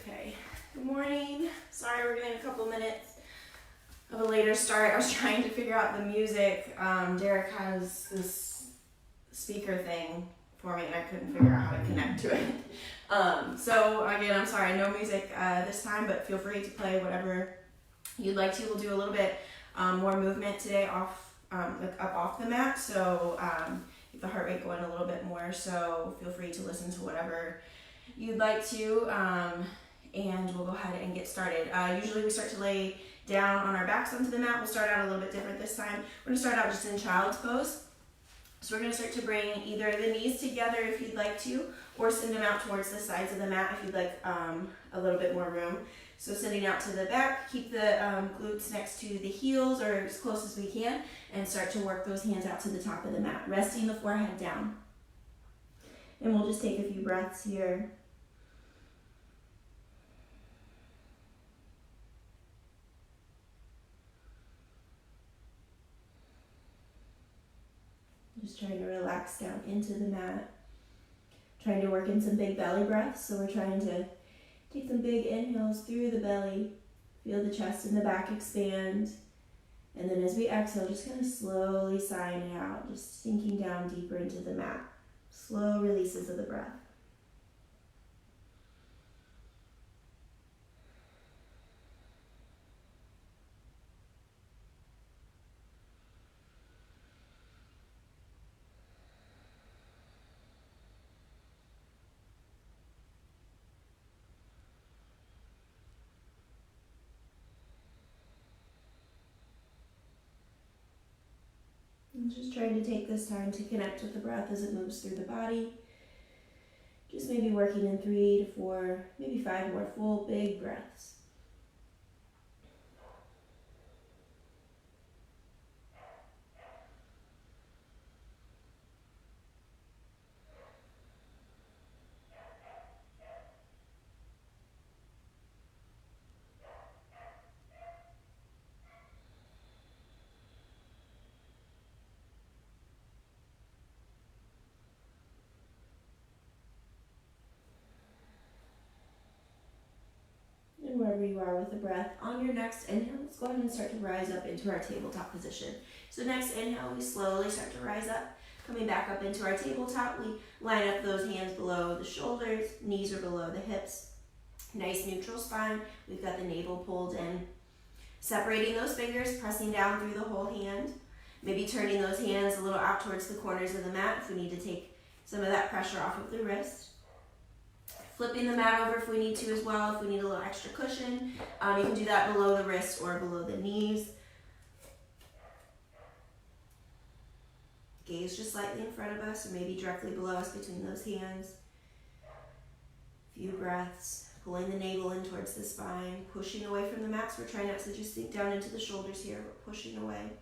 Okay, good morning. Sorry we're getting a couple minutes of a later start. I was trying to figure out the music. Derek has this speaker thing for me and I couldn't figure out how to connect to it. So again, I'm sorry, no music this time, but feel free to play whatever you'd like to. We'll do a little bit more movement today off, like up off the mat. So get the heart rate going a little bit more. So feel free to listen to whatever you'd like to, and we'll go ahead and get started. Usually we start to lay down on our backs onto the mat. We'll start out a little bit different this time. We're going to start out just in child's pose. So we're going to start to bring either the knees together if you'd like to, or send them out towards the sides of the mat if you'd like a little bit more room. So sending out to the back, keep the glutes next to the heels or as close as we can, and start to work those hands out to the top of the mat, resting the forehead down. And we'll just take a few breaths here. Just trying to relax down into the mat. Trying to work in some big belly breaths. So we're trying to take some big inhales through the belly. Feel the chest and the back expand. And then as we exhale, just kind of slowly sighing it out. Just sinking down deeper into the mat. Slow releases of the breath. And just trying to take this time to connect with the breath as it moves through the body. Just maybe working in 3 to 4, maybe 5 more full big breaths. And wherever you are with the breath, on your next inhale, let's go ahead and start to rise up into our tabletop position. So next inhale, we slowly start to rise up. Coming back up into our tabletop, we line up those hands below the shoulders, knees are below the hips. Nice neutral spine. We've got the navel pulled in. Separating those fingers, pressing down through the whole hand. Maybe turning those hands a little out towards the corners of the mat if we need to take some of that pressure off of the wrist. Flipping the mat over if we need to as well, if we need a little extra cushion. You can do that below the wrist or below the knees. Gaze just slightly in front of us or maybe directly below us between those hands. Few breaths, pulling the navel in towards the spine, pushing away from the mat. So we're trying not to just sink down into the shoulders here, we're pushing away.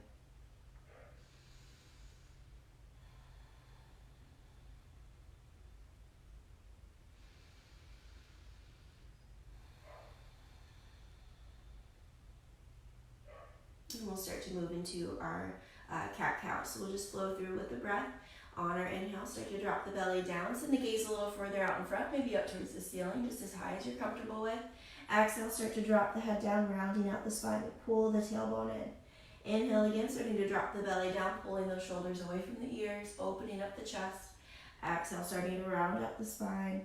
And we'll start to move into our cat-cow. So we'll just flow through with the breath. On our inhale, start to drop the belly down. Send the gaze a little further out in front, maybe up towards the ceiling, just as high as you're comfortable with. Exhale, start to drop the head down, rounding out the spine, pull the tailbone in. Inhale again, starting to drop the belly down, pulling those shoulders away from the ears, opening up the chest. Exhale, starting to round up the spine,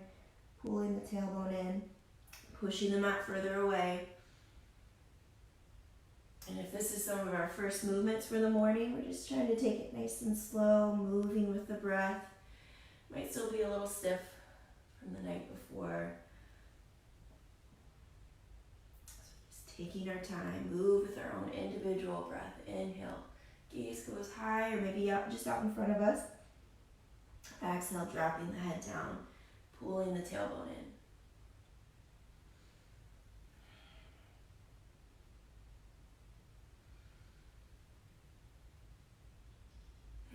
pulling the tailbone in, pushing the mat further away. And if this is some of our first movements for the morning, we're just trying to take it nice and slow, moving with the breath. Might still be a little stiff from the night before. So just taking our time, move with our own individual breath. Inhale, gaze goes high or maybe up, just out in front of us. Exhale, dropping the head down, pulling the tailbone in.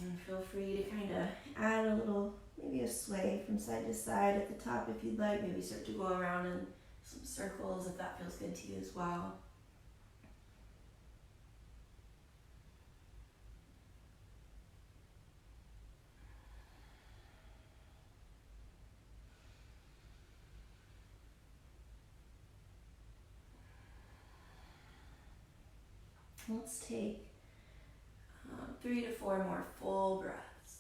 And feel free to kind of add a little, maybe a sway from side to side at the top if you'd like. Maybe start to go around in some circles if that feels good to you as well. Let's take 3 to 4 more full breaths.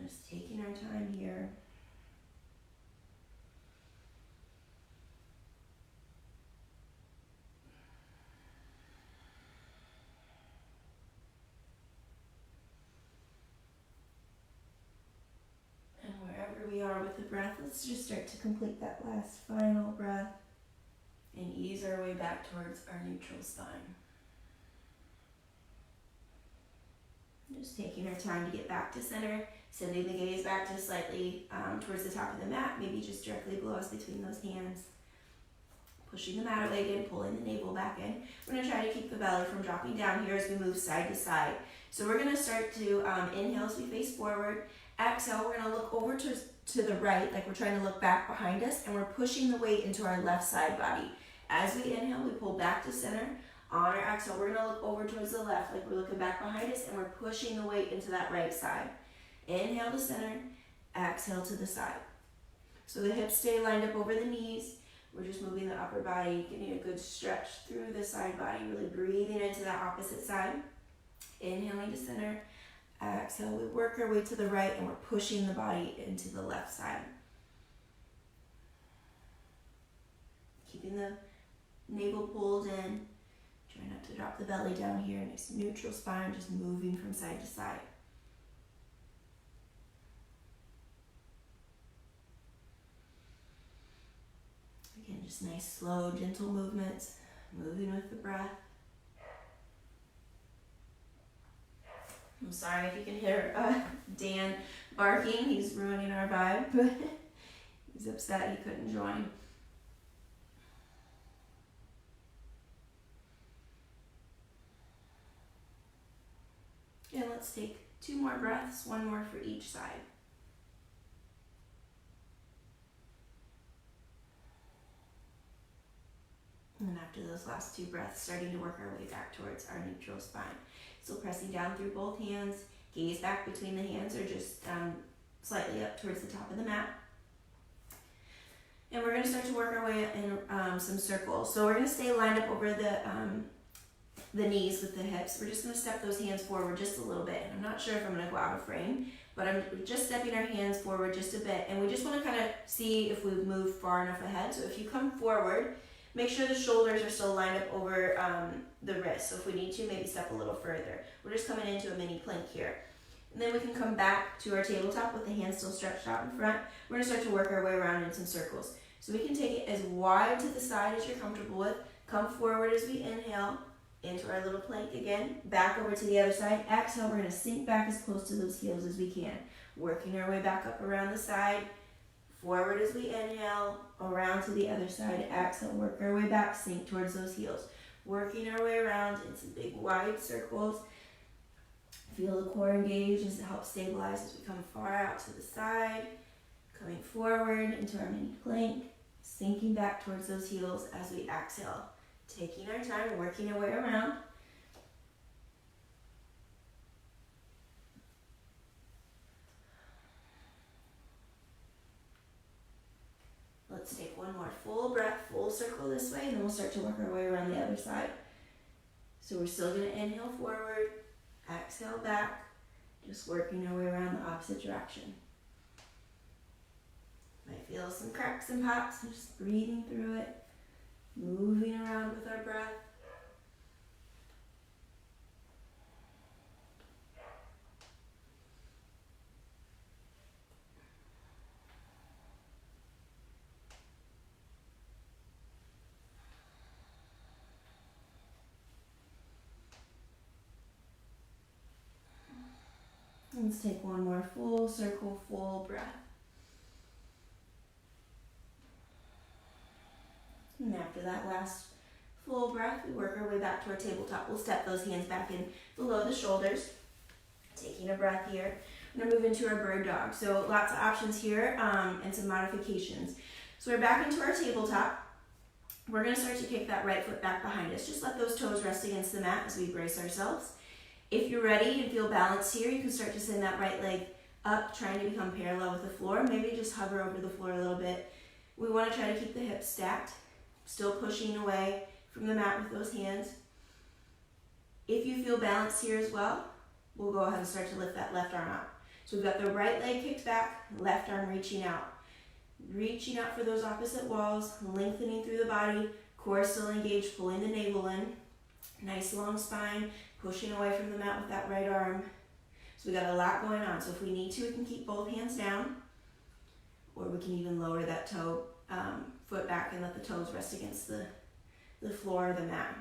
Just taking our time here. And wherever we are with the breath, let's just start to complete that last final breath and ease our way back towards our neutral spine. Just taking our time to get back to center, sending the gaze back to slightly towards the top of the mat, maybe just directly below us between those hands. Pushing the mat away again, pulling the navel back in. We're going to try to keep the belly from dropping down here as we move side to side. So we're going to start to inhale as we face forward. Exhale, we're going to look over to the right, like we're trying to look back behind us, and we're pushing the weight into our left side body. As we inhale, we pull back to center. On our exhale, we're going to look over towards the left, like we're looking back behind us, and we're pushing the weight into that right side. Inhale to center, exhale to the side. So the hips stay lined up over the knees. We're just moving the upper body, getting a good stretch through the side body, really breathing into that opposite side. Inhaling to center, exhale, we work our way to the right, and we're pushing the body into the left side. Keeping the navel pulled in. Try not to drop the belly down here. Nice neutral spine, just moving from side to side. Again, just nice, slow, gentle movements, moving with the breath. I'm sorry if you can hear Dan barking. He's ruining our vibe, but he's upset he couldn't join. And let's take 2 more breaths, 1 more for each side. And after those last 2 breaths, starting to work our way back towards our neutral spine. So pressing down through both hands, gaze back between the hands or just slightly up towards the top of the mat. And we're going to start to work our way in some circles. So we're going to stay lined up over the knees with the hips. We're just going to step those hands forward just a little bit. And I'm not sure if I'm going to go out of frame, but I'm just stepping our hands forward just a bit. And we just want to kind of see if we've moved far enough ahead. So if you come forward, make sure the shoulders are still lined up over the wrists. So if we need to, maybe step a little further. We're just coming into a mini plank here. And then we can come back to our tabletop with the hands still stretched out in front. We're going to start to work our way around in some circles. So we can take it as wide to the side as you're comfortable with. Come forward as we inhale into our little plank again. Back over to the other side. Exhale, we're going to sink back as close to those heels as we can. Working our way back up around the side. Forward as we inhale, around to the other side. Exhale, work our way back, sink towards those heels. Working our way around in some big wide circles. Feel the core engage as it helps stabilize as we come far out to the side. Coming forward into our mini plank. Sinking back towards those heels as we exhale. Taking our time, working our way around. Let's take 1 more full breath, full circle this way, and then we'll start to work our way around the other side. So we're still going to inhale forward, exhale back, just working our way around the opposite direction. Might feel some cracks and pops, and just breathing through it, moving around with our breath. Let's take 1 more full circle, full breath. And after that last full breath, we work our way back to our tabletop. We'll step those hands back in below the shoulders. Taking a breath here. I'm going to move into our bird dog. So lots of options here and some modifications. So we're back into our tabletop. We're going to start to kick that right foot back behind us. Just let those toes rest against the mat as we brace ourselves. If you're ready and feel balanced here, you can start to send that right leg up, trying to become parallel with the floor. Maybe just hover over the floor a little bit. We want to try to keep the hips stacked, still pushing away from the mat with those hands. If you feel balanced here as well, we'll go ahead and start to lift that left arm out. So we've got the right leg kicked back, left arm reaching out. Reaching out for those opposite walls, lengthening through the body, core still engaged, pulling the navel in. Nice long spine, pushing away from the mat with that right arm. So we got a lot going on. So if we need to, we can keep both hands down, or we can even lower that toe, foot back and let the toes rest against the floor or the mat.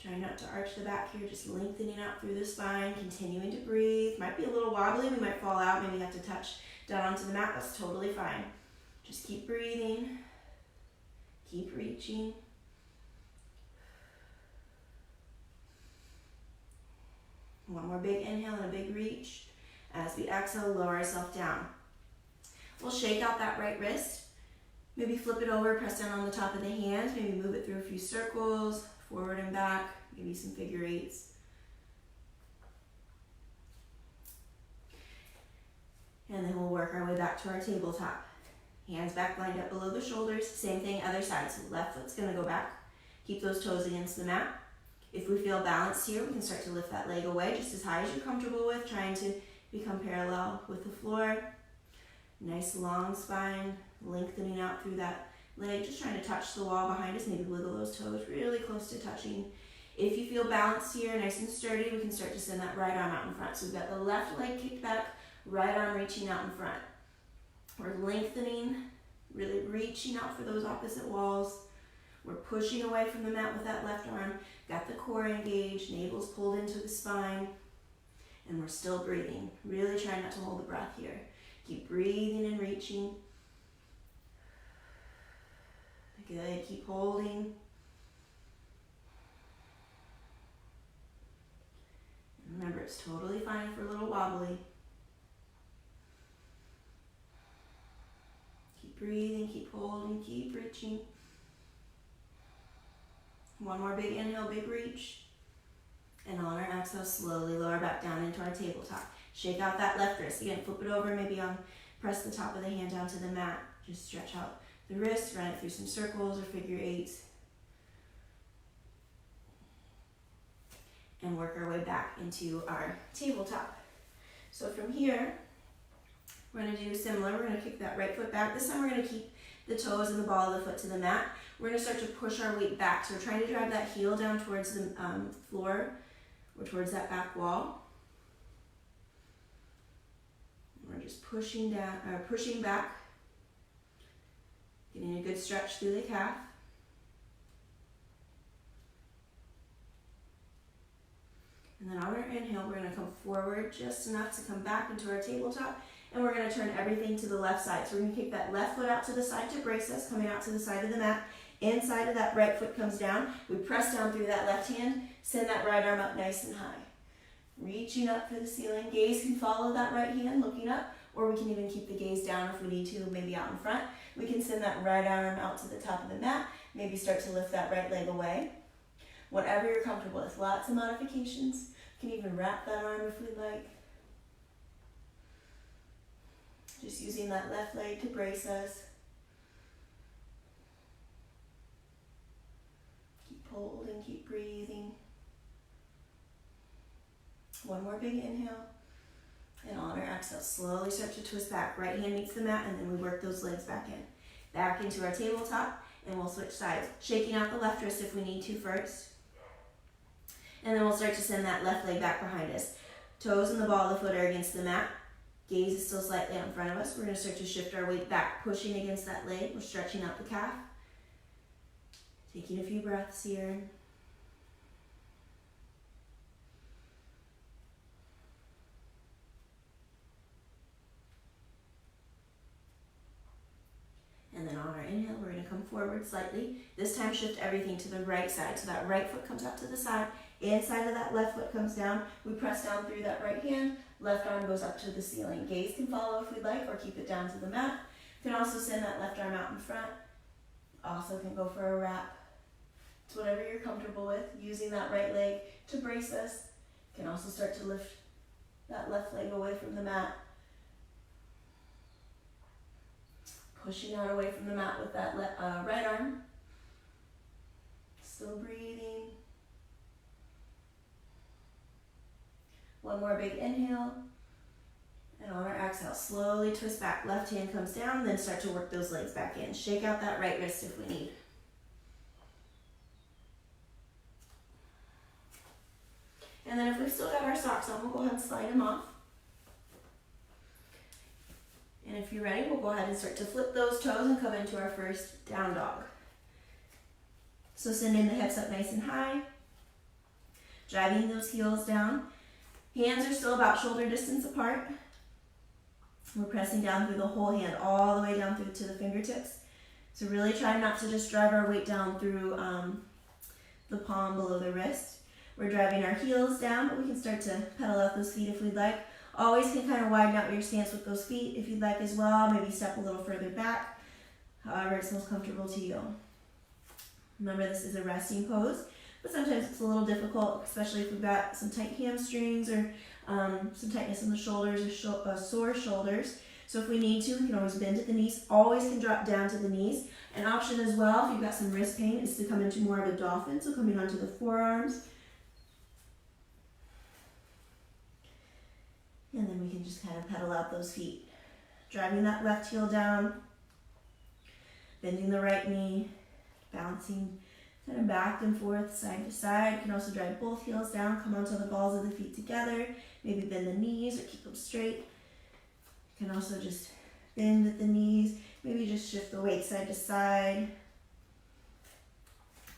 Try not to arch the back here, just lengthening out through the spine, continuing to breathe. Might be a little wobbly, we might fall out, maybe have to touch down onto the mat, that's totally fine. Just keep breathing, keep reaching. One more big inhale and a big reach. As we exhale, lower ourselves down. We'll shake out that right wrist. Maybe flip it over, press down on the top of the hand, maybe move it through a few circles, forward and back, maybe some figure eights. And then we'll work our way back to our tabletop. Hands back lined up below the shoulders. Same thing, other side. So left foot's gonna go back. Keep those toes against the mat. If we feel balanced here, we can start to lift that leg away just as high as you're comfortable with, trying to become parallel with the floor. Nice long spine, lengthening out through that leg, just trying to touch the wall behind us, maybe wiggle those toes really close to touching. If you feel balanced here, nice and sturdy, we can start to send that right arm out in front. So we've got the left leg kicked back, right arm reaching out in front. We're lengthening, really reaching out for those opposite walls. We're pushing away from the mat with that left arm. Got the core engaged, navel's pulled into the spine, and we're still breathing. Really trying not to hold the breath here. Keep breathing and reaching. Good, keep holding. Remember, it's totally fine if we're a little wobbly. Keep breathing, keep holding, keep reaching. One more big inhale, big reach. And on our exhale, slowly lower back down into our tabletop. Shake out that left wrist. Again, flip it over, maybe press the top of the hand down to the mat. Just stretch out the wrist, run it through some circles or figure eights. And work our way back into our tabletop. So from here, we're gonna do similar. We're gonna kick that right foot back. This time we're gonna keep the toes and the ball of the foot to the mat. We're gonna start to push our weight back. So we're trying to drive that heel down towards the floor or towards that back wall. We're just pushing down, pushing back, getting a good stretch through the calf. And then on our inhale, we're gonna come forward just enough to come back into our tabletop, and we're gonna turn everything to the left side. So we're gonna kick that left foot out to the side to brace us, coming out to the side of the mat. Inside of that right foot comes down. We press down through that left hand, send that right arm up nice and high. Reaching up for the ceiling. Gaze can follow that right hand, looking up, or we can even keep the gaze down if we need to, maybe out in front. We can send that right arm out to the top of the mat, maybe start to lift that right leg away. Whatever you're comfortable with, lots of modifications. You can even wrap that arm if we'd like. Just using that left leg to brace us. Keep holding, keep breathing. One more big inhale. And on our exhale, slowly start to twist back. Right hand meets the mat, and then we work those legs back in. Back into our tabletop, and we'll switch sides. Shaking out the left wrist if we need to first. And then we'll start to send that left leg back behind us. Toes and the ball of the foot are against the mat. Gaze is still slightly out in front of us. We're going to start to shift our weight back, pushing against that leg. We're stretching out the calf. Taking a few breaths here. And then on our inhale, we're going to come forward slightly. This time shift everything to the right side. So that right foot comes out to the side. Inside of that left foot comes down. We press down through that right hand. Left arm goes up to the ceiling. Gaze can follow if we'd like, or keep it down to the mat. You can also send that left arm out in front. Also can go for a wrap. It's whatever you're comfortable with. Using that right leg to brace us. You can also start to lift that left leg away from the mat. Pushing out away from the mat with that right arm. Still breathing. One more big inhale. And on our exhale, slowly twist back. Left hand comes down, then start to work those legs back in. Shake out that right wrist if we need. And then if we've still got our socks on, we'll go ahead and slide them off. And if you're ready, we'll go ahead and start to flip those toes and come into our first down dog. So sending the hips up nice and high, driving those heels down. Hands are still about shoulder distance apart. We're pressing down through the whole hand, all the way down through to the fingertips. So really try not to just drive our weight down through the palm below the wrist. We're driving our heels down, but we can start to pedal out those feet if we'd like. Always can kind of widen out your stance with those feet if you'd like as well. Maybe step a little further back, however it's most comfortable to you. Remember, this is a resting pose, but sometimes it's a little difficult, especially if we've got some tight hamstrings or some tightness in the shoulders or sore shoulders. So if we need to, we can always bend at the knees. Always can drop down to the knees. An option as well, if you've got some wrist pain, is to come into more of a dolphin. So coming onto the forearms. And then we can just kind of pedal out those feet. Driving that left heel down. Bending the right knee. Bouncing kind of back and forth, side to side. You can also drive both heels down. Come onto the balls of the feet together. Maybe bend the knees or keep them straight. You can also just bend at the knees. Maybe just shift the weight side to side.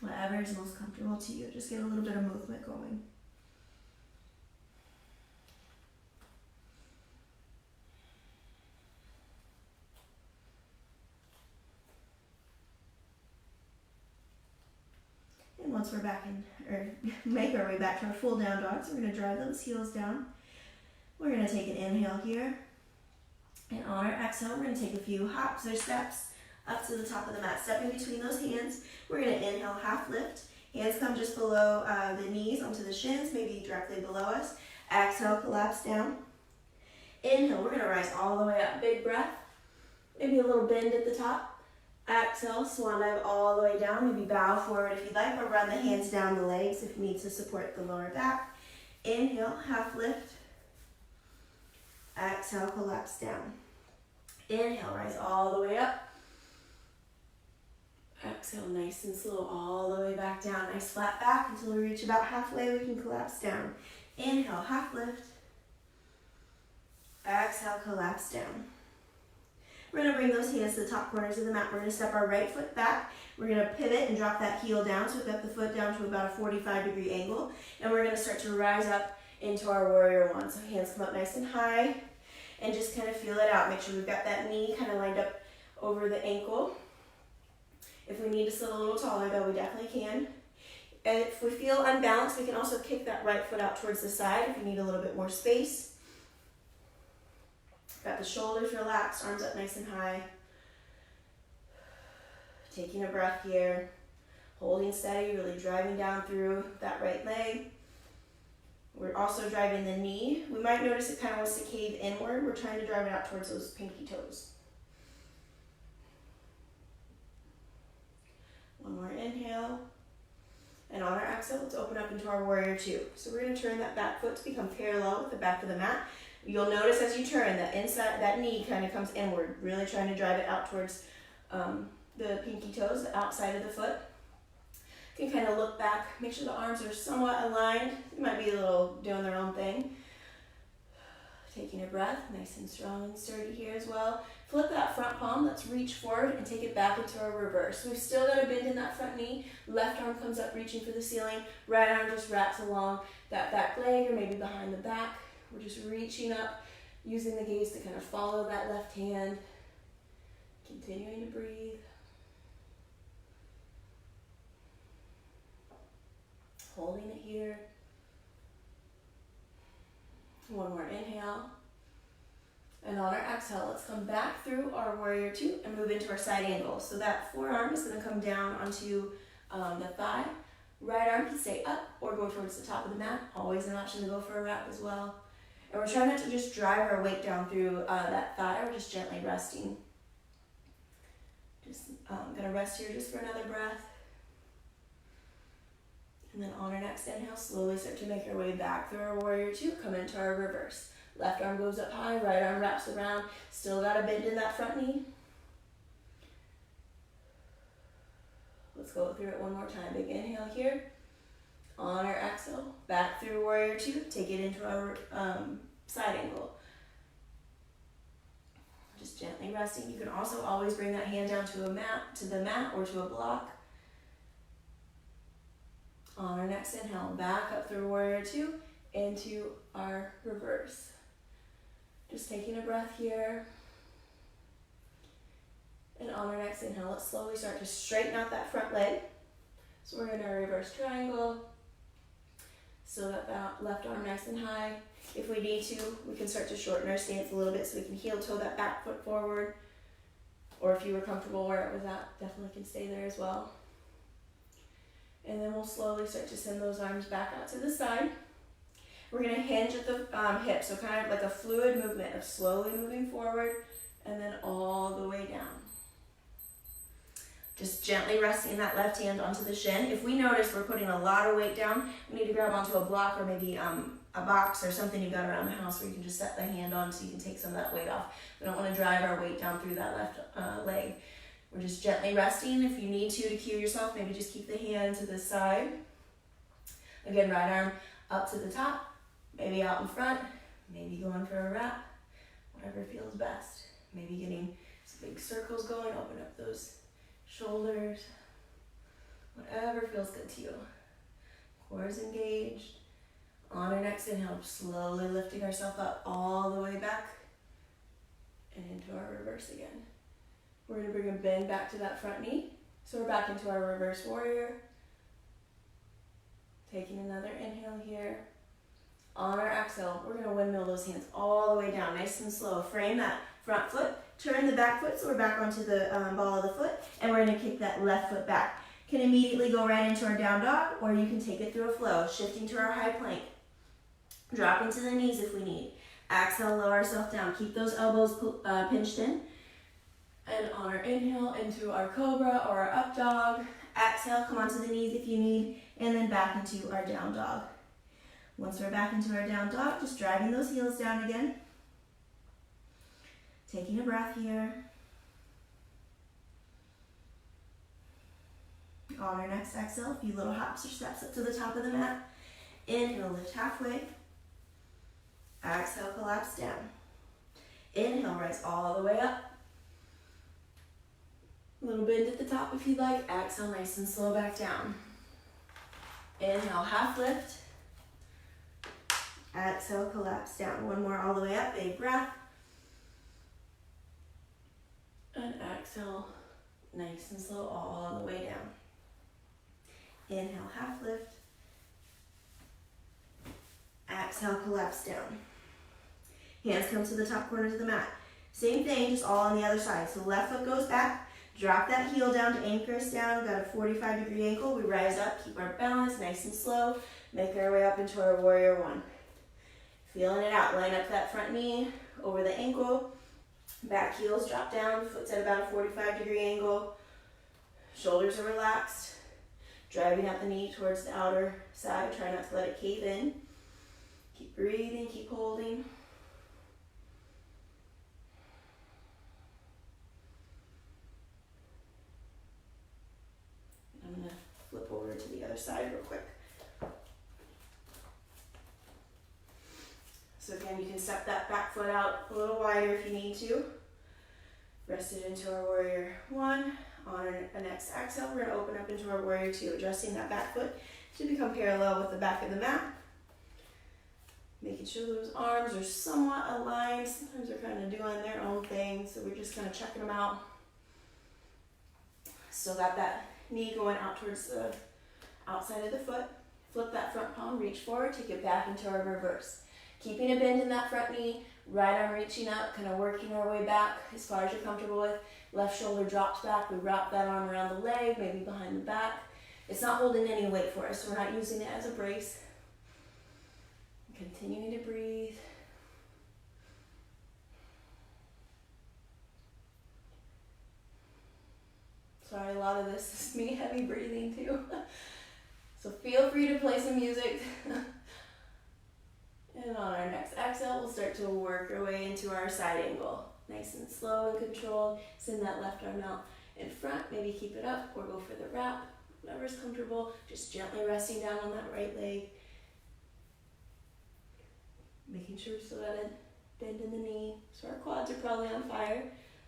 Whatever is most comfortable to you. Just get a little bit of movement going. And once we're back make our way back to our full down dog, so we're going to drive those heels down. We're going to take an inhale here. And on our exhale, we're going to take a few hops or steps up to the top of the mat. Stepping between those hands, we're going to inhale, half lift. Hands come just below the knees onto the shins, maybe directly below us. Exhale, collapse down. Inhale, we're going to rise all the way up. Big breath. Maybe a little bend at the top. Exhale, swan dive all the way down. Maybe bow forward if you'd like, or run the hands down the legs if you need to support the lower back. Inhale, half lift. Exhale, collapse down. Inhale, rise all the way up. Exhale, nice and slow, all the way back down. Nice flat back until we reach about halfway. We can collapse down. Inhale, half lift. Exhale, collapse down. We're going to bring those hands to the top corners of the mat. We're going to step our right foot back. We're going to pivot and drop that heel down. So we've got the foot down to about a 45-degree angle. And we're going to start to rise up into our warrior one. So hands come up nice and high. And just kind of feel it out. Make sure we've got that knee kind of lined up over the ankle. If we need to sit a little taller, though, we definitely can. And if we feel unbalanced, we can also kick that right foot out towards the side if you need a little bit more space. Got the shoulders relaxed, arms up nice and high. Taking a breath here. Holding steady, really driving down through that right leg. We're also driving the knee. We might notice it kind of wants to cave inward. We're trying to drive it out towards those pinky toes. One more inhale. And on our exhale, let's open up into our warrior two. So we're going to turn that back foot to become parallel with the back of the mat. You'll notice as you turn that inside, that knee kind of comes inward, really trying to drive it out towards the pinky toes, the outside of the foot. You can kind of look back, make sure the arms are somewhat aligned. They might be a little doing their own thing. Taking a breath, nice and strong and sturdy here as well. Flip that front palm, let's reach forward and take it back into a reverse. We've still got a bend in that front knee. Left arm comes up, reaching for the ceiling. Right arm just wraps along that back leg or maybe behind the back. We're just reaching up, using the gaze to kind of follow that left hand. Continuing to breathe. Holding it here. One more inhale. And on our exhale, let's come back through our warrior two and move into our side angle. So that forearm is going to come down onto the thigh. Right arm can stay up or go towards the top of the mat. Always an option to go for a wrap as well. And we're trying not to just drive our weight down through that thigh. We're just gently resting. Just going to rest here just for another breath. And then on our next inhale, slowly start to make our way back through our warrior two. Come into our reverse. Left arm goes up high, right arm wraps around. Still got a bend in that front knee. Let's go through it one more time. Big inhale here. On our exhale, back through warrior two. Take it into our side angle. Just gently resting. You can also always bring that hand down to the mat or to a block. On our next inhale, back up through warrior two into our reverse. Just taking a breath here. And on our next inhale, let's slowly start to straighten out that front leg. So we're in our reverse triangle. So that left arm nice and high. If we need to, we can start to shorten our stance a little bit so we can heel toe that back foot forward. Or if you were comfortable where it was at, definitely can stay there as well. And then we'll slowly start to send those arms back out to the side. We're going to hinge at the hip, so kind of like a fluid movement of slowly moving forward and then all the way down. Just gently resting that left hand onto the shin. If we notice we're putting a lot of weight down, we need to grab onto a block or maybe a box or something you've got around the house where you can just set the hand on so you can take some of that weight off. We don't want to drive our weight down through that left leg. We're just gently resting. If you need to cue yourself, maybe just keep the hand to the side. Again, right arm up to the top, maybe out in front, maybe going for a wrap, whatever feels best. Maybe getting some big circles going, open up those shoulders, whatever feels good to you. Core is engaged. On our next inhale, slowly lifting ourselves up all the way back and into our reverse again. We're going to bring a bend back to that front knee. So we're back into our reverse warrior. Taking another inhale here. On our exhale, we're going to windmill those hands all the way down, nice and slow. Frame that front foot. Turn the back foot so we're back onto the ball of the foot. And we're going to kick that left foot back. Can immediately go right into our down dog, or you can take it through a flow. Shifting to our high plank. Dropping to the knees if we need. Exhale, lower ourselves down. Keep those elbows pinched in. And on our inhale, into our cobra or our up dog. Exhale, come onto the knees if you need. And then back into our down dog. Once we're back into our down dog, just driving those heels down again. Taking a breath here. On our next exhale, a few little hops or steps up to the top of the mat. Inhale, lift halfway. Exhale, collapse down. Inhale, rise all the way up. A little bend at the top if you'd like. Exhale, nice and slow back down. Inhale, half lift. Exhale, collapse down. One more all the way up, big breath. And exhale, nice and slow all the way down. Inhale, half lift. Exhale, collapse down. Hands come to the top corners of the mat. Same thing, just all on the other side. So left foot goes back. Drop that heel down to anchor us down. Got a 45-degree ankle. We rise up, keep our balance nice and slow. Make our way up into our warrior one. Feeling it out. Line up that front knee over the ankle. Back heels drop down. Foot's at about a 45-degree angle. Shoulders are relaxed. Driving out the knee towards the outer side. Try not to let it cave in. Keep breathing, keep holding. I'm going to flip over to the other side real quick. So again, you can step that back foot out a little wider if you need to. Rest it into our warrior one. On our next exhale, we're going to open up into our warrior two, adjusting that back foot to become parallel with the back of the mat. Making sure those arms are somewhat aligned. Sometimes they're kind of doing their own thing, so we're just kind of checking them out. Still got that knee going out towards the outside of the foot. Flip that front palm, reach forward, take it back into our reverse. Keeping a bend in that front knee, right arm reaching up, kind of working our way back as far as you're comfortable with. Left shoulder drops back, we wrap that arm around the leg, maybe behind the back. It's not holding any weight for us, so we're not using it as a brace. Continuing to breathe. Sorry, a lot of this is me heavy breathing too. So feel free to play some music. And on our next exhale, we'll start to work our way into our side angle. Nice and slow and controlled. Send that left arm out in front. Maybe keep it up or go for the wrap. Whatever's comfortable. Just gently resting down on that right leg. Making sure we still got a bend in the knee. So our quads are probably on fire.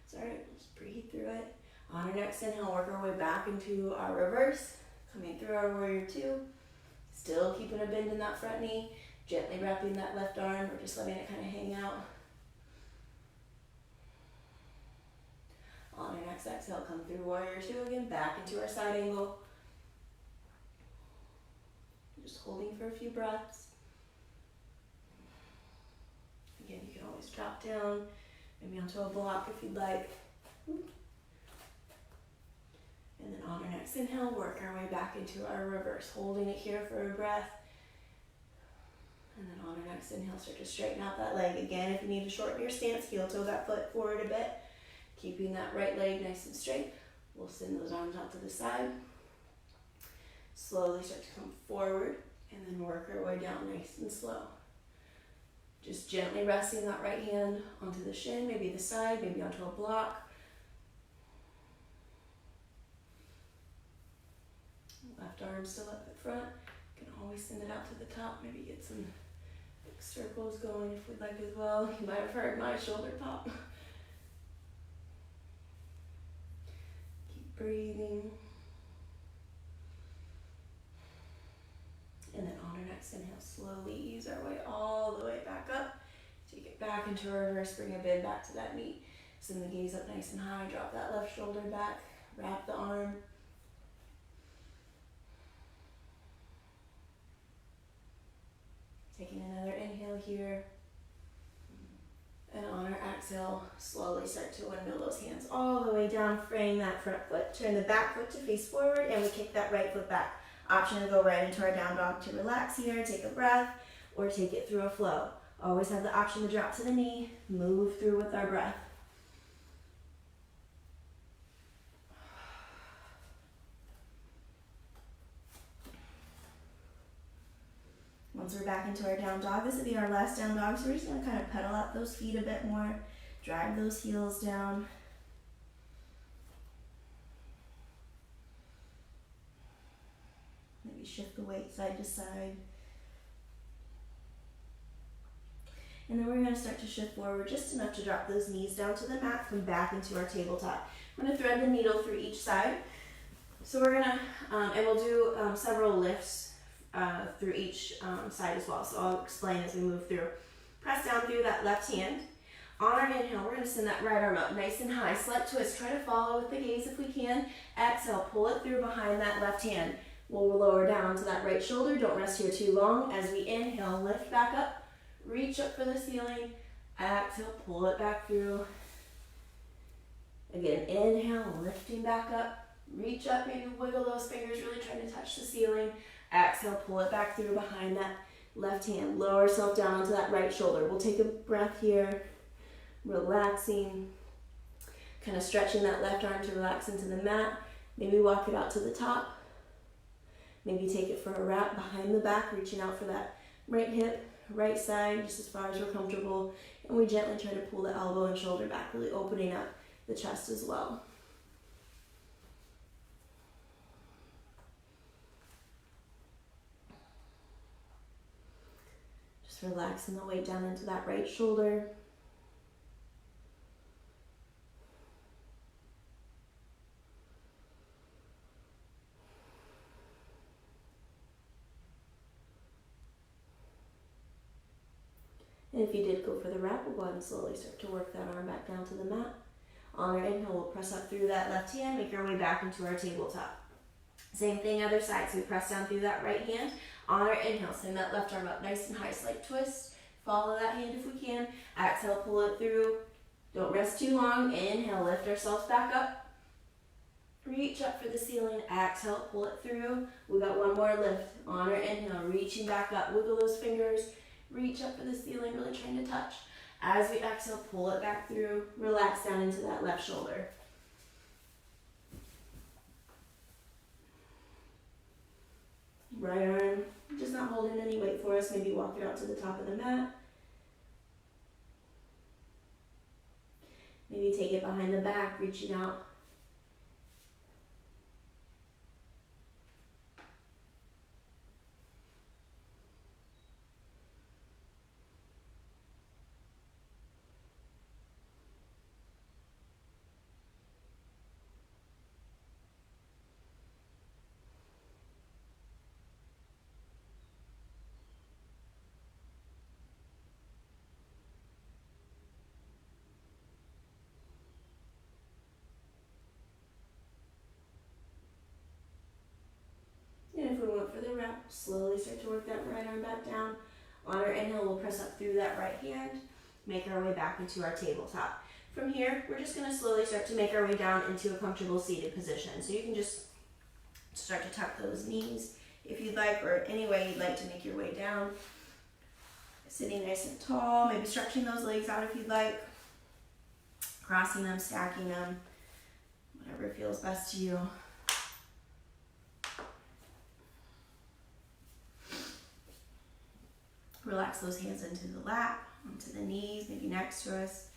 It's alright, just breathe through it. On our next inhale, work our way back into our reverse. Coming through our warrior two. Still keeping a bend in that front knee. Gently wrapping that left arm or just letting it kind of hang out. On our next exhale, come through warrior two again, back into our side angle. Just holding for a few breaths. Again, you can always drop down, maybe onto a block if you'd like. And then on our next inhale, work our way back into our reverse, holding it here for a breath. And then on our next inhale, start to straighten out that leg. Again, if you need to shorten your stance, heel toe that foot forward a bit. Keeping that right leg nice and straight. We'll send those arms out to the side. Slowly start to come forward and then work our way down nice and slow. Just gently resting that right hand onto the shin, maybe the side, maybe onto a block. Left arm still up at front. You can always send it out to the top, maybe get some big circles going if we'd like as well. You might have heard my shoulder pop. Keep breathing. And then on our next inhale, slowly ease our way all the way back up. Take it back into a reverse, bring a bend back to that knee. Send the gaze up nice and high, drop that left shoulder back, wrap the arm. Taking another inhale here. And on our exhale, slowly start to windmill those hands all the way down, frame that front foot. Turn the back foot to face forward, and we kick that right foot back. Option to go right into our down dog to relax here, take a breath, or take it through a flow. Always have the option to drop to the knee, move through with our breath. Once we're back into our down dog, this will be our last down dog, so we're just going to kind of pedal out those feet a bit more, drag those heels down. Maybe shift the weight side to side. And then we're going to start to shift forward just enough to drop those knees down to the mat, come back into our tabletop. I'm going to thread the needle through each side. So we're going to, and we'll do several lifts through each side as well. So I'll explain as we move through. Press down through that left hand. On our inhale, we're going to send that right arm up nice and high. Slight twist. Try to follow with the gaze if we can. Exhale, pull it through behind that left hand. We'll lower down to that right shoulder. Don't rest here too long. As we inhale, lift back up. Reach up for the ceiling. Exhale, pull it back through. Again, inhale, lifting back up. Reach up, maybe wiggle those fingers, really trying to touch the ceiling. Exhale, pull it back through behind that left hand. Lower yourself down onto that right shoulder. We'll take a breath here. Relaxing. Kind of stretching that left arm to relax into the mat. Maybe walk it out to the top. Maybe take it for a wrap behind the back, reaching out for that right hip, right side, just as far as we're comfortable. And we gently try to pull the elbow and shoulder back, really opening up the chest as well. Just relaxing the weight down into that right shoulder. And if you did go for the wrap, we'll go ahead and slowly start to work that arm back down to the mat. On our inhale, we'll press up through that left hand, make our way back into our tabletop. Same thing, other side. So we press down through that right hand. On our inhale, send that left arm up nice and high, slight twist. Follow that hand if we can. Exhale, pull it through. Don't rest too long. Inhale, lift ourselves back up. Reach up for the ceiling. Exhale, pull it through. We got one more lift. On our inhale, reaching back up. Wiggle those fingers. Reach up for the ceiling, really trying to touch. As we exhale, pull it back through. Relax down into that left shoulder. Right arm just not holding any weight for us. Maybe walk it out to the top of the mat. Maybe take it behind the back, reaching out. And if we went for the wrap, slowly start to work that right arm back down. On our inhale, we'll press up through that right hand, make our way back into our tabletop. From here, we're just going to slowly start to make our way down into a comfortable seated position. So you can just start to tuck those knees if you'd like, or any way you'd like to make your way down. Sitting nice and tall, maybe stretching those legs out if you'd like, crossing them, stacking them, whatever feels best to you. Relax those hands into the lap, onto the knees, maybe next to us.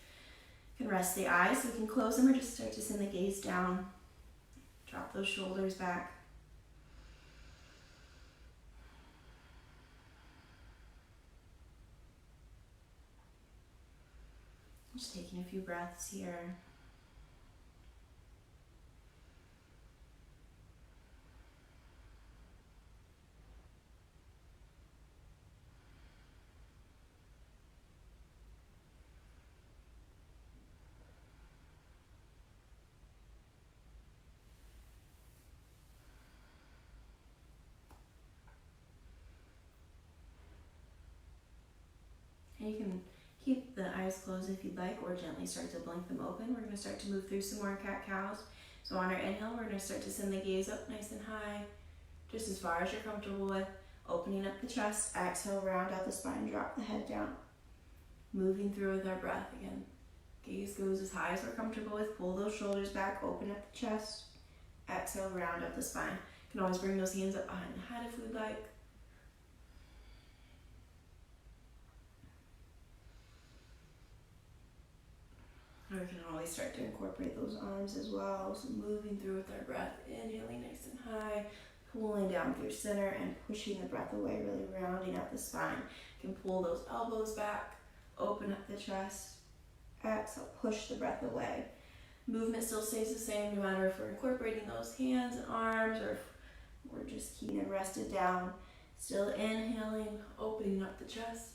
You can rest the eyes, so we can close them or just start to send the gaze down. Drop those shoulders back. Just taking a few breaths here. And you can keep the eyes closed if you'd like, or gently start to blink them open. We're going to start to move through some more cat-cows. So on our inhale, we're going to start to send the gaze up nice and high, just as far as you're comfortable with. Opening up the chest, exhale, round out the spine, drop the head down. Moving through with our breath again. Gaze goes as high as we're comfortable with. Pull those shoulders back, open up the chest. Exhale, round up the spine. You can always bring those hands up behind the head if we'd like. Or we can always start to incorporate those arms as well. So moving through with our breath, inhaling nice and high, pulling down through center and pushing the breath away, really rounding out the spine. You can pull those elbows back, open up the chest, exhale, push the breath away. Movement still stays the same no matter if we're incorporating those hands and arms or if we're just keeping it rested down. Still inhaling, opening up the chest,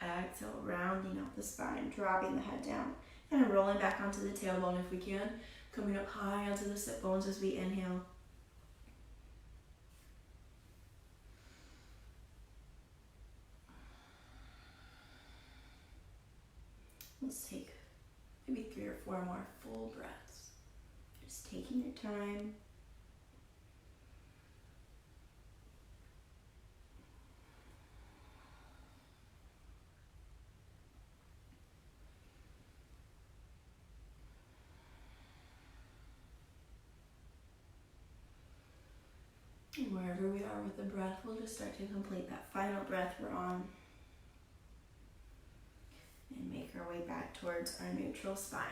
exhale, rounding out the spine, dropping the head down. Kind of rolling back onto the tailbone if we can. Coming up high onto the sit bones as we inhale. Let's take maybe 3 or 4 more full breaths. Just taking your time. And wherever we are with the breath, we'll just start to complete that final breath we're on. And make our way back towards our neutral spine.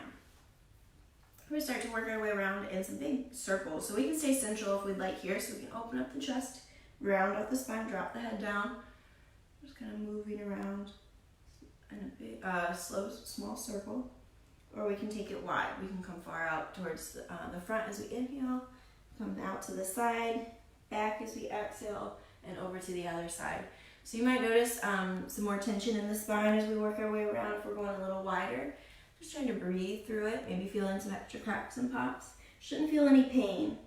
We start to work our way around in some big circles. So we can stay central if we'd like here. So we can open up the chest, round out the spine, drop the head down. Just kind of moving around in a big, small circle. Or we can take it wide. We can come far out towards the front as we inhale, come out to the side, back as we exhale, and over to the other side. So you might notice some more tension in the spine as we work our way around if we're going a little wider. Just trying to breathe through it, maybe feeling some extra cracks and pops. Shouldn't feel any pain.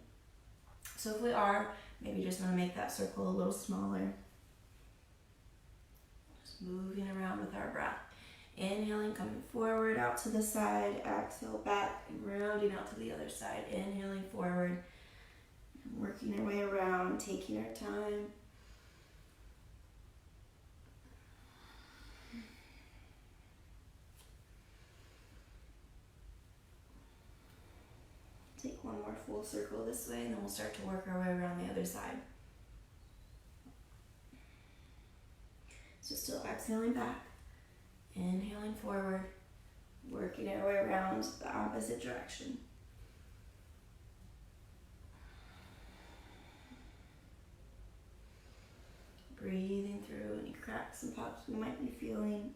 So if we are, maybe just want to make that circle a little smaller. Just moving around with our breath. Inhaling, coming forward, out to the side. Exhale, back, and rounding out to the other side. Inhaling forward. And working our way around, taking our time. Take one more full circle this way, and then we'll start to work our way around the other side. exhaling back, inhaling forward, working our way around the opposite direction. Breathing through any cracks and pops we might be feeling.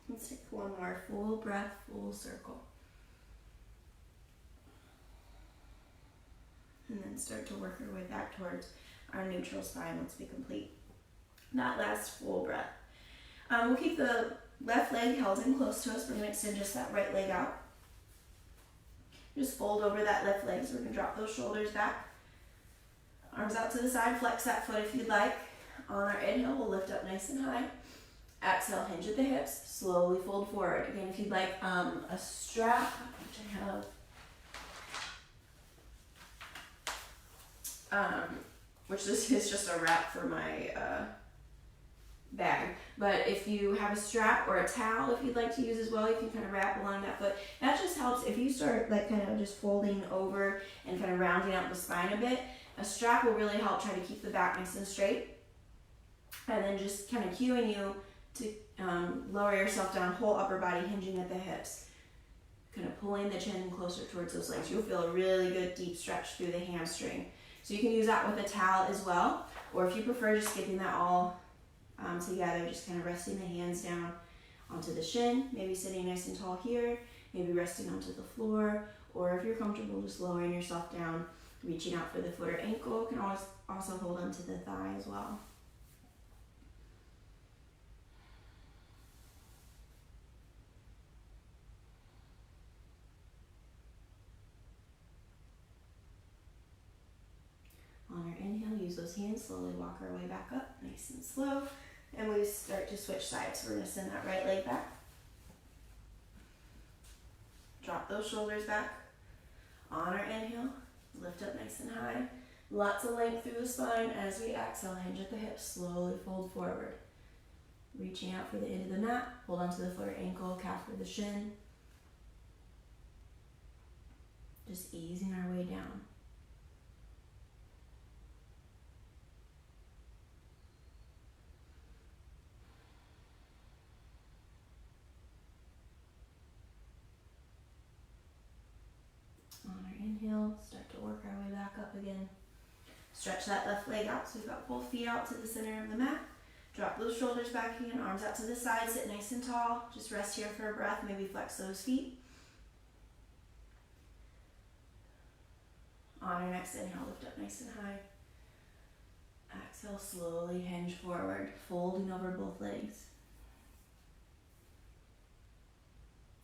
Let's take one more full breath, full circle. And then start to work our way back towards our neutral spine once we complete that last full breath. We'll keep the left leg held in close to us. We're going to extend just that right leg out. Just fold over that left leg. So we're going to drop those shoulders back. Arms out to the side. Flex that foot if you'd like. On our inhale, we'll lift up nice and high. Exhale, hinge at the hips. Slowly fold forward. Again, if you'd like a strap, which I have, which this is just a wrap for my bag. But if you have a strap or a towel, if you'd like to use as well, you can kind of wrap along that foot. That just helps if you start like kind of just folding over and kind of rounding out the spine a bit. A strap will really help try to keep the back nice and straight. And then just kind of cueing you to lower yourself down, whole upper body hinging at the hips. Kind of pulling the chin closer towards those legs. You'll feel a really good deep stretch through the hamstring. So you can use that with a towel as well. Or if you prefer just getting that all together, just kind of resting the hands down onto the shin, maybe sitting nice and tall here, maybe resting onto the floor, or if you're comfortable just lowering yourself down, reaching out for the foot or ankle. You can always also hold onto the thigh as well. On our inhale, use those hands, slowly walk our way back up, nice and slow. And we start to switch sides. So we're going to send that right leg back. Drop those shoulders back. On our inhale, lift up nice and high. Lots of length through the spine. As we exhale, hinge at the hips, slowly fold forward. Reaching out for the end of the mat. Hold onto the foot or ankle, calf or the shin. Just easing our way down. Inhale, start to work our way back up again. Stretch that left leg out so we've got both feet out to the center of the mat. Drop those shoulders back again, arms out to the side, sit nice and tall. Just rest here for a breath, maybe flex those feet. On your next inhale, lift up nice and high. Exhale, slowly hinge forward, folding over both legs.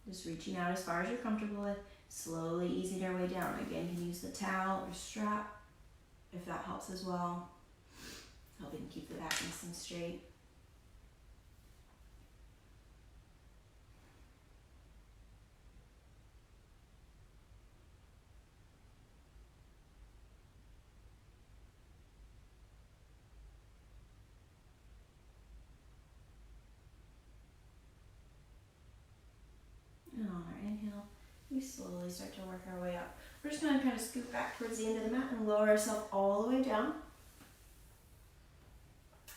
Just reaching out as far as you're comfortable with. Slowly easing our way down. Again, you can use the towel or strap if that helps as well. Helping keep the back nice and straight. And on our inhale, we slowly start to work our way up. We're just going to kind of scoot back towards the end of the mat and lower ourselves all the way down.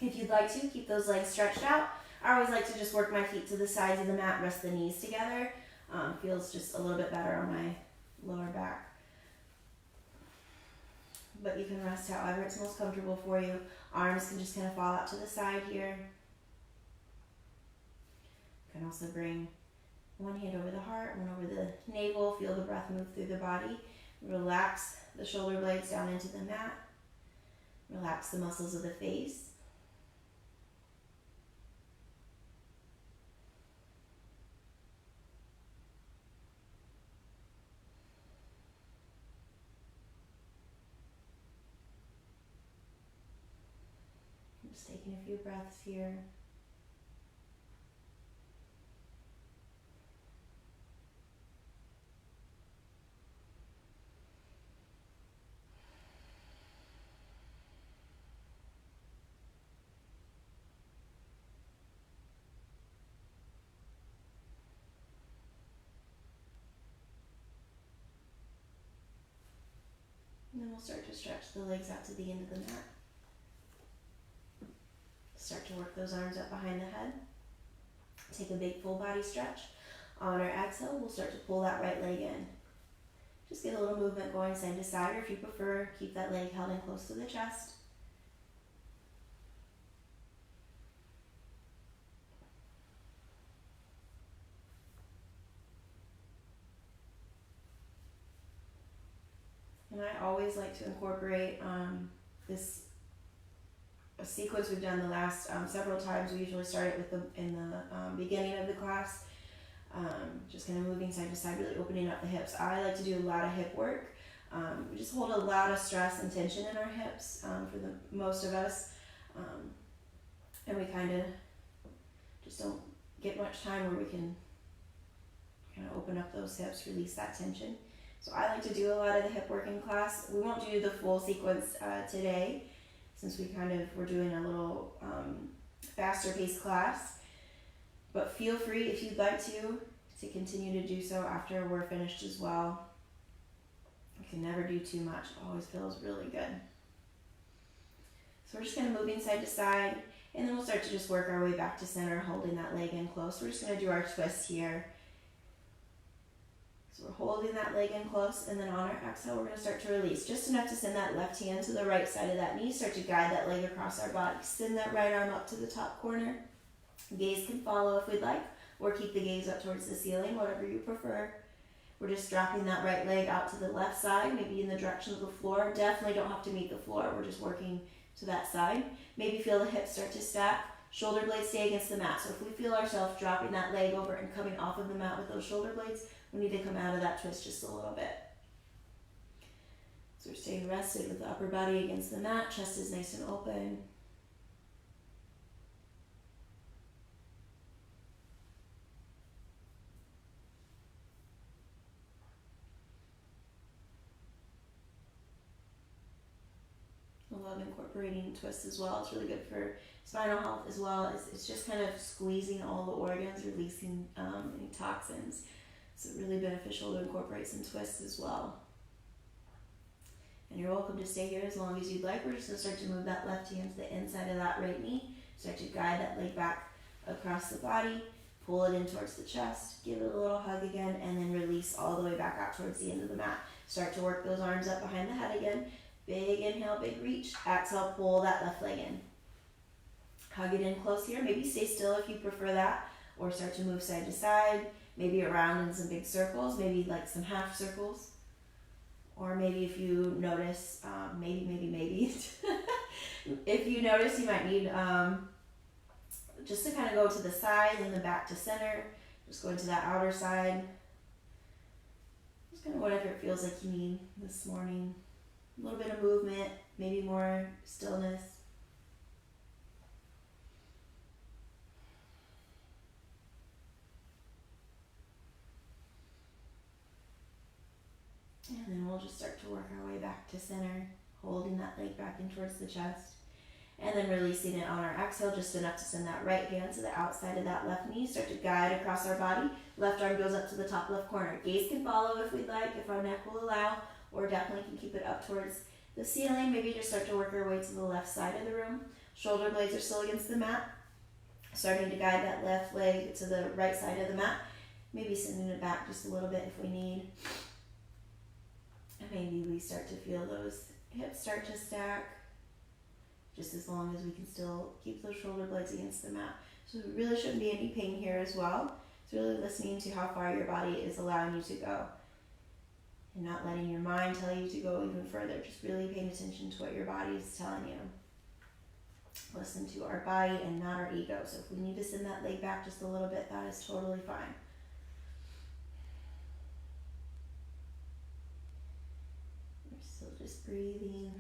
If you'd like to, keep those legs stretched out. I always like to just work my feet to the sides of the mat, rest the knees together. Feels just a little bit better on my lower back. But you can rest however it's most comfortable for you. Arms can just kind of fall out to the side here. You can also bring one hand over the heart, one over the navel. Feel the breath move through the body. Relax the shoulder blades down into the mat. Relax the muscles of the face. Just taking a few breaths here. then we'll start to stretch the legs out to the end of the mat. Start to work those arms up behind the head. Take a big full body stretch. On our exhale, we'll start to pull that right leg in. Just get a little movement going side to side, or if you prefer, keep that leg held in close to the chest. And I always like to incorporate this a sequence we've done the last several times. We usually start it with in the beginning of the class, just kind of moving side to side, really opening up the hips. I like to do a lot of hip work. We just hold a lot of stress and tension in our hips for the most of us, and we kind of just don't get much time where we can kind of open up those hips, release that tension. So I like to do a lot of the hip work in class. We won't do the full sequence today, since we're doing a little faster paced class. But feel free, if you'd like to continue to do so after we're finished as well. You can never do too much. It always feels really good. So we're just kind of moving side to side, and then we'll start to just work our way back to center, holding that leg in close. We're just going to do our twist here. So we're holding that leg in close, and then on our exhale, we're going to start to release. Just enough to send that left hand to the right side of that knee. Start to guide that leg across our body. Send that right arm up to the top corner. Gaze can follow if we'd like, or keep the gaze up towards the ceiling, whatever you prefer. We're just dropping that right leg out to the left side, maybe in the direction of the floor. Definitely don't have to meet the floor. We're just working to that side. Maybe feel the hips start to stack. Shoulder blades stay against the mat. So if we feel ourselves dropping that leg over and coming off of the mat with those shoulder blades, we need to come out of that twist just a little bit. So we're staying rested with the upper body against the mat. Chest is nice and open. I love incorporating twists as well. It's really good for spinal health as well. It's just kind of squeezing all the organs, releasing any toxins. So really beneficial to incorporate some twists as well. And you're welcome to stay here as long as you'd like. We're just going to start to move that left hand to the inside of that right knee. Start to guide that leg back across the body. Pull it in towards the chest. Give it a little hug again, and then release all the way back out towards the end of the mat. Start to work those arms up behind the head again. Big inhale, big reach. Exhale, pull that left leg in. Hug it in close here. Maybe stay still if you prefer that, or start to move side to side. Maybe around in some big circles, maybe like some half circles. Or maybe if you notice, maybe, if you notice you might need just to kind of go to the side and then back to center, just going to that outer side. Just kind of whatever it feels like you need this morning. A little bit of movement, maybe more stillness. And then we'll just start to work our way back to center, holding that leg back in towards the chest. And then releasing it on our exhale, just enough to send that right hand to the outside of that left knee. Start to guide across our body. Left arm goes up to the top left corner. Gaze can follow if we'd like, if our neck will allow, or definitely can keep it up towards the ceiling. Maybe just start to work our way to the left side of the room. Shoulder blades are still against the mat. Starting to guide that left leg to the right side of the mat. Maybe sending it back just a little bit if we need. And maybe we start to feel those hips start to stack, just as long as we can still keep those shoulder blades against the mat. So there really shouldn't be any pain here as well. It's really listening to how far your body is allowing you to go, and not letting your mind tell you to go even further. Just really paying attention to what your body is telling you. Listen to our body and not our ego. So if we need to send that leg back just a little bit, that is totally fine. We're still just breathing.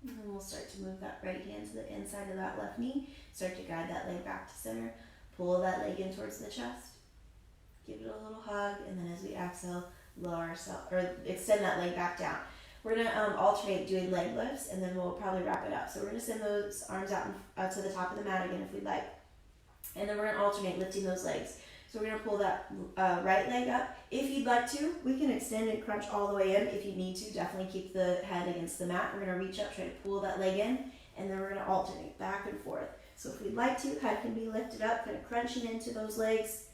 And then we'll start to move that right hand to the inside of that left knee. Start to guide that leg back to center. Pull that leg in towards the chest. Give it a little hug, and then as we exhale, lower ourselves, or extend that leg back down. We're gonna alternate doing leg lifts, and then we'll probably wrap it up. So we're gonna send those arms out to the top of the mat again if we'd like. And then we're gonna alternate lifting those legs. So we're gonna pull that right leg up. If you'd like to, we can extend and crunch all the way in. If you need to, definitely keep the head against the mat. We're gonna reach up, try to pull that leg in, and then we're gonna alternate back and forth. So if we'd like to, head can be lifted up, kind of crunching into those legs.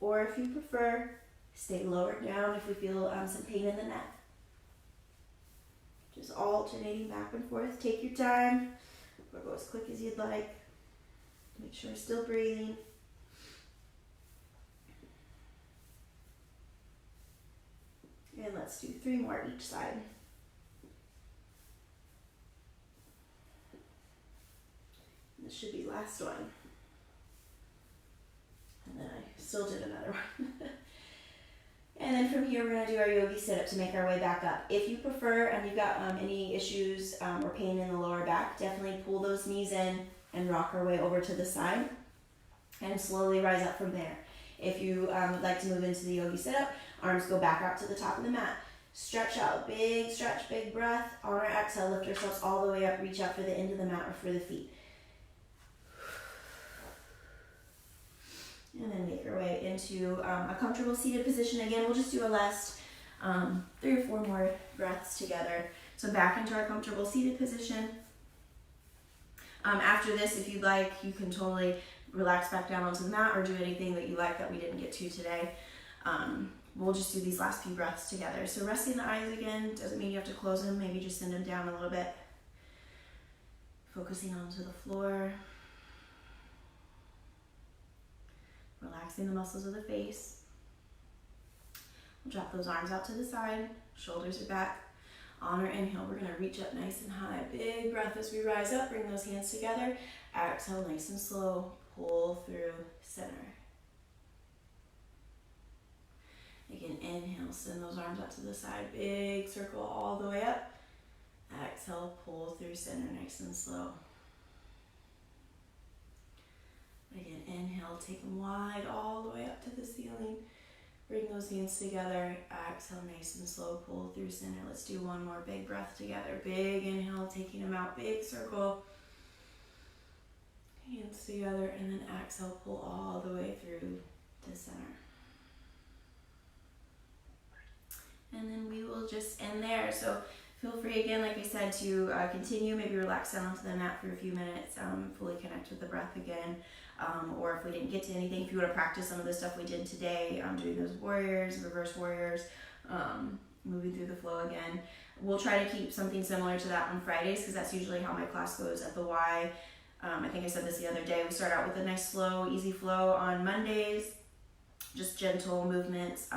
Or if you prefer, stay lowered down if we feel some pain in the neck. Just alternating back and forth. Take your time, or go as quick as you'd like. Make sure you're still breathing. And let's do 3 more each side. And this should be last one. And then I still did another one. And then from here, we're going to do our yogi sit-up to make our way back up. If you prefer, and you've got any issues or pain in the lower back, definitely pull those knees in and rock our way over to the side and slowly rise up from there. If you would like to move into the yogi sit-up, arms go back out to the top of the mat. Stretch out, big stretch, big breath. On our exhale, lift ourselves all the way up, reach out for the end of the mat or for the feet. And then make our way into a comfortable seated position. Again, we'll just do a last 3 or 4 more breaths together. So back into our comfortable seated position. After this, if you'd like, you can totally relax back down onto the mat or do anything that you like that we didn't get to today. We'll just do these last few breaths together. So resting the eyes again, doesn't mean you have to close them, maybe just send them down a little bit. Focusing onto the floor. Relaxing the muscles of the face. We'll drop those arms out to the side, shoulders are back. On our inhale, we're gonna reach up nice and high. Big breath as we rise up, bring those hands together. Exhale, nice and slow, pull through center. Again, inhale, send those arms out to the side. Big circle all the way up. Exhale, pull through center, nice and slow. Again, inhale, take them wide all the way up to the ceiling. Bring those hands together. Exhale, nice and slow, pull through center. Let's do one more big breath together. Big inhale, taking them out, big circle. Hands together, and then exhale, pull all the way through to center. And then we will just end there. So feel free again, like I said, to continue, maybe relax down onto the mat for a few minutes, fully connect with the breath again. Or if we didn't get to anything, if you want to practice some of the stuff we did today, doing those warriors, reverse warriors, moving through the flow again. We'll try to keep something similar to that on Fridays because that's usually how my class goes at the Y. I think I said this the other day. We start out with a nice slow, easy flow on Mondays, just gentle movements,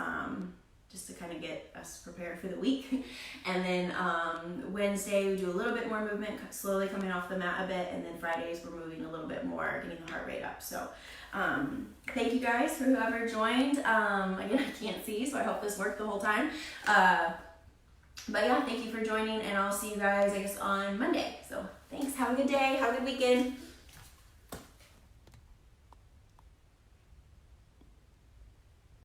just to kind of get us prepared for the week. And then Wednesday we do a little bit more movement, slowly coming off the mat a bit, and then Fridays we're moving a little bit more, getting the heart rate up. So thank you guys for whoever joined. Again, I can't see, so I hope this worked the whole time. But yeah, thank you for joining, and I'll see you guys, I guess, on Monday. So thanks, have a good day, have a good weekend.